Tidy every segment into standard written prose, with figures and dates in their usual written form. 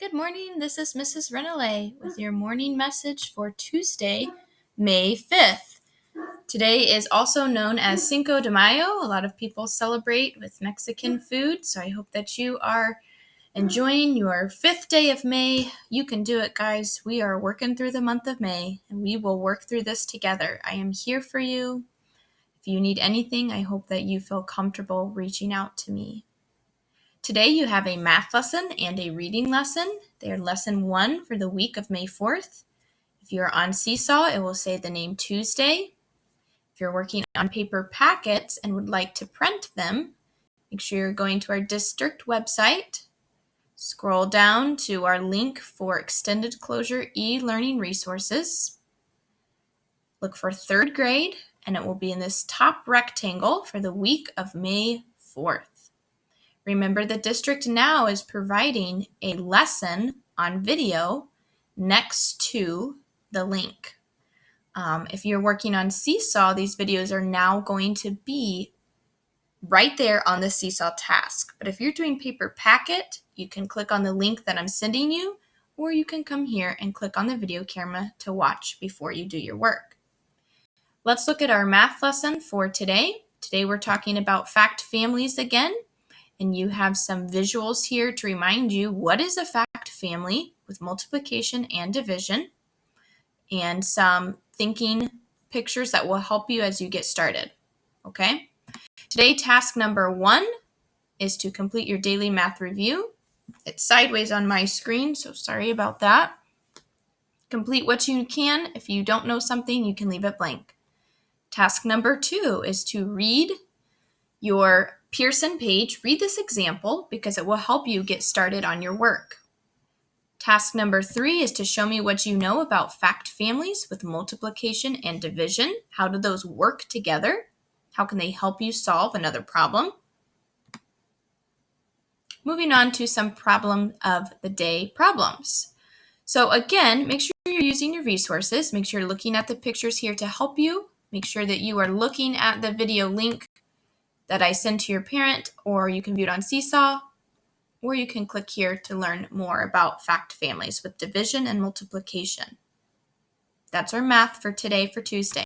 Good morning, this is Mrs. Renollet with your morning message for Tuesday, May 5th. Today is also known as Cinco de Mayo. A lot of people celebrate with Mexican food, so I hope that you are enjoying your 5th day of May. You can do it, guys. We are working through the month of May, and we will work through this together. I am here for you. If you need anything, I hope that you feel comfortable reaching out to me. Today you have a math lesson and a reading lesson. They are lesson 1 for the week of May 4th. If you're on Seesaw, it will say the name Tuesday. If you're working on paper packets and would like to print them, make sure you're going to our district website. Scroll down to our link for extended closure e-learning resources. Look for 3rd grade, and it will be in this top rectangle for the week of May 4th. Remember, the district now is providing a lesson on video next to the link. If you're working on Seesaw, these videos are now going to be right there on the Seesaw task. But if you're doing paper packet, you can click on the link that I'm sending you, or you can come here and click on the video camera to watch before you do your work. Let's look at our math lesson for today. Today we're talking about fact families again. And you have some visuals here to remind you what is a fact family with multiplication and division, and some thinking pictures that will help you as you get started. Okay? Today, task number 1 is to complete your daily math review. It's sideways on my screen, so sorry about that. Complete what you can. If you don't know something, you can leave it blank. Task number 2 is to read your Pearson page. Read this example because it will help you get started on your work. Task number 3 is to show me what you know about fact families with multiplication and division. How do those work together? How can they help you solve another problem? Moving on to some problem of the day problems. So again, make sure you're using your resources. Make sure you're looking at the pictures here to help you. Make sure that you are looking at the video link that I send to your parent, or you can view it on Seesaw, or you can click here to learn more about fact families with division and multiplication. That's our math for today, for Tuesday.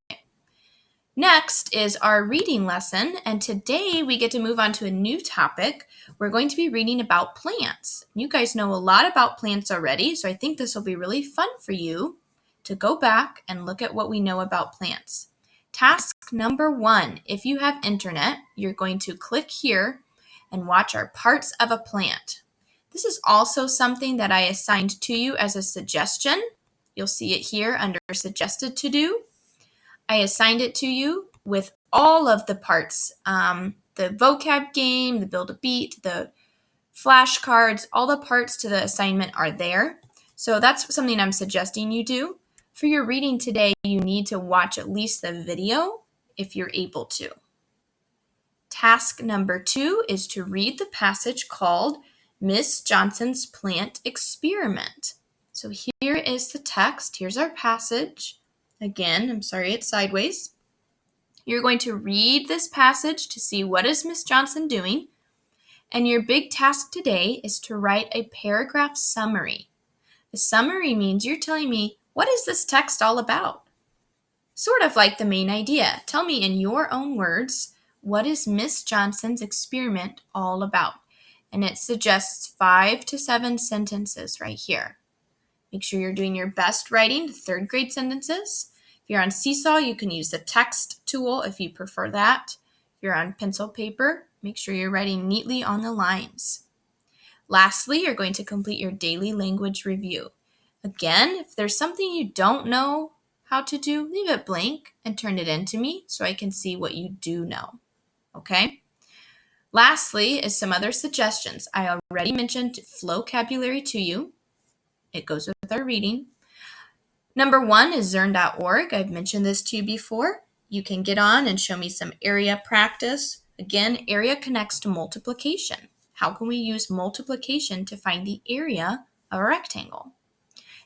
Next is our reading lesson, and today we get to move on to a new topic. We're going to be reading about plants. You guys know a lot about plants already, so I think this will be really fun for you to go back and look at what we know about plants. Task number 1, if you have internet, you're going to click here and watch our parts of a plant. This is also something that I assigned to you as a suggestion. You'll see it here under suggested to do. I assigned it to you with all of the parts, the vocab game, the build a beat, the flashcards, all the parts to the assignment are there. So that's something I'm suggesting you do. For your reading today, you need to watch at least the video if you're able to. Task number 2 is to read the passage called Miss Johnson's Plant Experiment. So here is the text. Here's our passage. Again, I'm sorry it's sideways. You're going to read this passage to see what is Miss Johnson doing. And your big task today is to write a paragraph summary. The summary means you're telling me, what is this text all about? Sort of like the main idea. Tell me in your own words, what is Miss Johnson's experiment all about? And it suggests 5 to 7 sentences right here. Make sure you're doing your best writing 3rd grade sentences. If you're on Seesaw, you can use the text tool if you prefer that. If you're on pencil paper, make sure you're writing neatly on the lines. Lastly, you're going to complete your daily language review. Again, if there's something you don't know how to do, leave it blank and turn it in to me so I can see what you do know. Okay? Lastly is some other suggestions. I already mentioned vocabulary to you. It goes with our reading. Number 1 is Zern.org. I've mentioned this to you before. You can get on and show me some area practice. Again, area connects to multiplication. How can we use multiplication to find the area of a rectangle?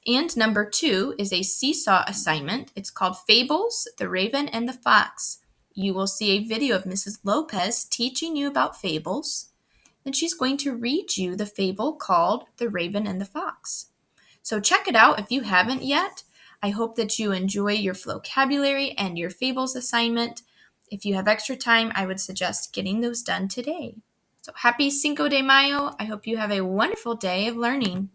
And number 2 is a Seesaw assignment. It's called Fables, the Raven and the Fox. You will see a video of Mrs. Lopez teaching you about fables. then she's going to read you the fable called The Raven and the Fox. So check it out if you haven't yet. I hope that you enjoy your vocabulary and your fables assignment. If you have extra time, I would suggest getting those done today. So happy Cinco de Mayo. I hope you have a wonderful day of learning.